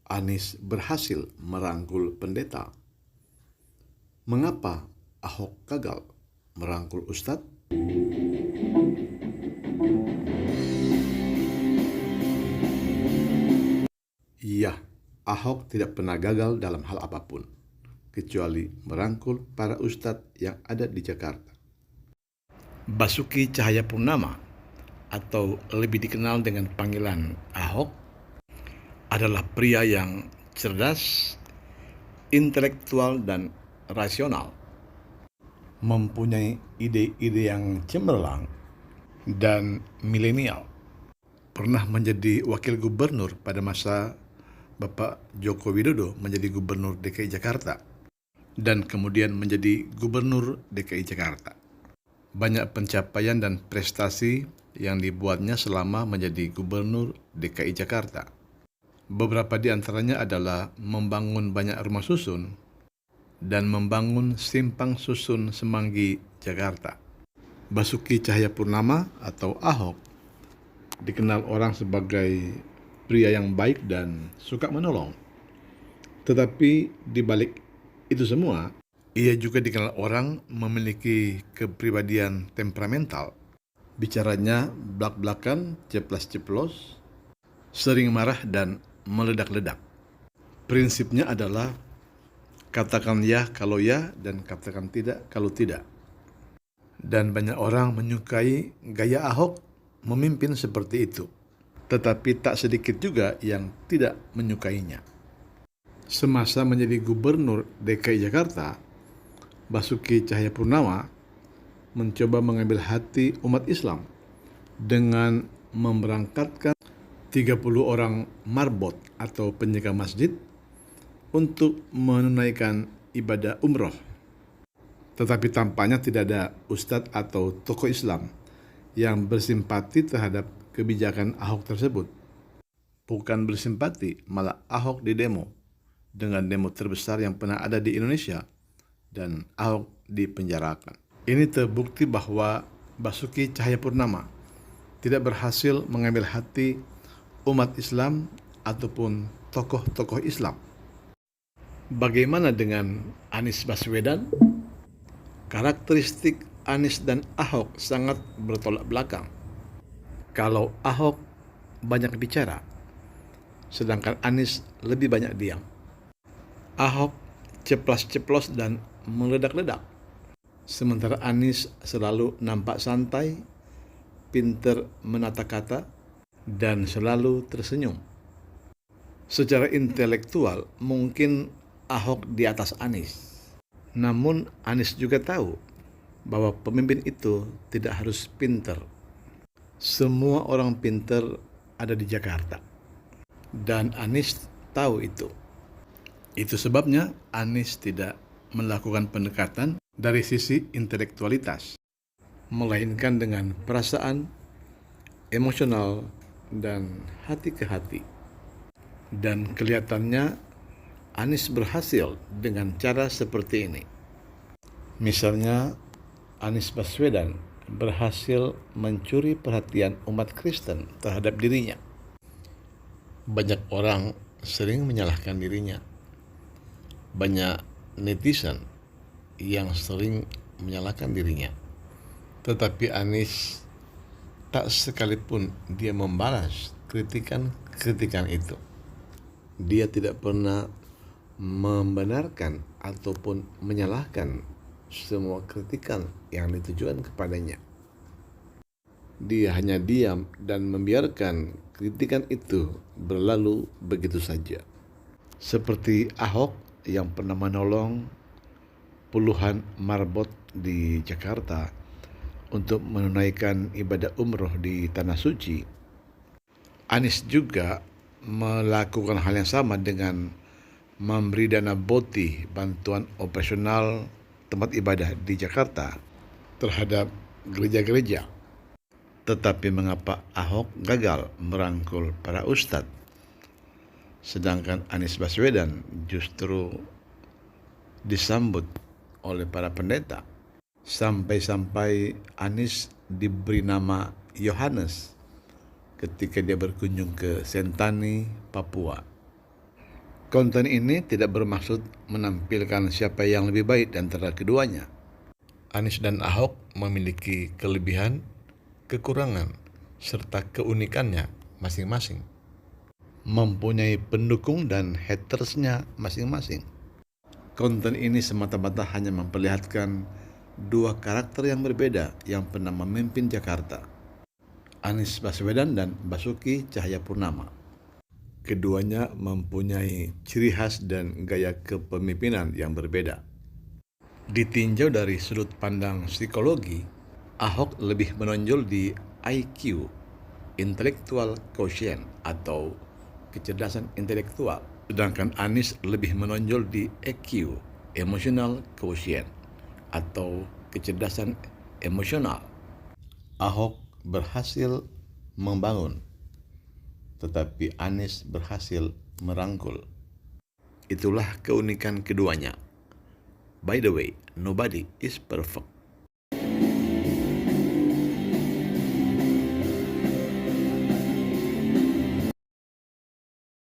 Anies berhasil merangkul pendeta. Mengapa Ahok gagal merangkul Ustadz? Iya, Ahok tidak pernah gagal dalam hal apapun, kecuali merangkul para ustadz yang ada di Jakarta. Basuki Cahayapurnama, atau lebih dikenal dengan panggilan Ahok, adalah pria yang cerdas, intelektual, dan rasional. Mempunyai ide-ide yang cemerlang dan milenial. Pernah menjadi wakil gubernur pada masa Bapak Joko Widodo menjadi gubernur DKI Jakarta dan kemudian menjadi gubernur DKI Jakarta. Banyak pencapaian dan prestasi yang dibuatnya selama menjadi gubernur DKI Jakarta. Beberapa di antaranya adalah membangun banyak rumah susun dan membangun simpang susun Semanggi, Jakarta. Basuki Cahayapurnama atau Ahok dikenal orang sebagai pria yang baik dan suka menolong. Tetapi di balik itu semua, ia juga dikenal orang memiliki kepribadian temperamental. Bicaranya blak-blakan, ceplas-ceplos, sering marah dan meledak-ledak. Prinsipnya adalah katakan ya kalau ya dan katakan tidak kalau tidak. Dan banyak orang menyukai gaya Ahok memimpin seperti itu. Tetapi tak sedikit juga yang tidak menyukainya. Semasa menjadi gubernur DKI Jakarta, Basuki Cahayapurnama mencoba mengambil hati umat Islam dengan memberangkatkan 30 orang marbot atau penjaga masjid untuk menunaikan ibadah umroh. Tetapi tampaknya tidak ada ustadz atau tokoh Islam yang bersimpati terhadap kebijakan Ahok tersebut. Bukan bersimpati, malah Ahok didemo dengan demo terbesar yang pernah ada di Indonesia dan Ahok dipenjarakan. Ini terbukti bahwa Basuki Cahayapurnama tidak berhasil mengambil hati umat Islam ataupun tokoh-tokoh Islam. Bagaimana dengan Anies Baswedan? Karakteristik Anies dan Ahok sangat bertolak belakang. Kalau Ahok banyak bicara, sedangkan Anies lebih banyak diam. Ahok ceplas-ceplos dan meledak-ledak, sementara Anies selalu nampak santai, pintar menata kata, dan selalu tersenyum. Secara intelektual mungkin Ahok di atas Anies. Namun Anies juga tahu bahwa pemimpin itu tidak harus pintar. Semua orang pintar ada di Jakarta. Dan Anies tahu itu. Itu sebabnya Anies tidak melakukan pendekatan dari sisi intelektualitas, melainkan dengan perasaan, emosional, dan hati ke hati. Dan kelihatannya Anies berhasil dengan cara seperti ini. Misalnya, Anies Baswedan berhasil mencuri perhatian umat Kristen terhadap dirinya. Banyak orang sering menyalahkan dirinya. Banyak netizen yang sering menyalahkan dirinya. Tetapi Anies tak sekalipun dia membalas kritikan itu. Dia tidak pernah membenarkan ataupun menyalahkan semua kritikan yang ditujukan kepadanya. Dia hanya diam dan membiarkan kritikan itu berlalu begitu saja. Seperti Ahok yang pernah menolong puluhan marbot di Jakarta untuk menunaikan ibadah umroh di Tanah Suci. Anies juga melakukan hal yang sama dengan memberi dana BOTI, bantuan operasional tempat ibadah di Jakarta, terhadap gereja-gereja. Tetapi mengapa Ahok gagal merangkul para ustadz, sedangkan Anies Baswedan justru disambut oleh para pendeta? Sampai-sampai Anies diberi nama Yohanes ketika dia berkunjung ke Sentani, Papua. Konten ini tidak bermaksud menampilkan siapa yang lebih baik di antara keduanya. Anies dan Ahok memiliki kelebihan, kekurangan, serta keunikannya masing-masing. Mempunyai pendukung dan hatersnya masing-masing. Konten ini semata-mata hanya memperlihatkan dua karakter yang berbeda yang pernah memimpin Jakarta, Anies Baswedan dan Basuki Cahayapurnama. Keduanya mempunyai ciri khas dan gaya kepemimpinan yang berbeda. Ditinjau dari sudut pandang psikologi, Ahok lebih menonjol di IQ, intellectual quotient atau kecerdasan intelektual, sedangkan Anies lebih menonjol di EQ, emotional quotient atau kecerdasan emosional. Ahok berhasil membangun, tetapi Anies berhasil merangkul. Itulah keunikan keduanya. By the way, nobody is perfect.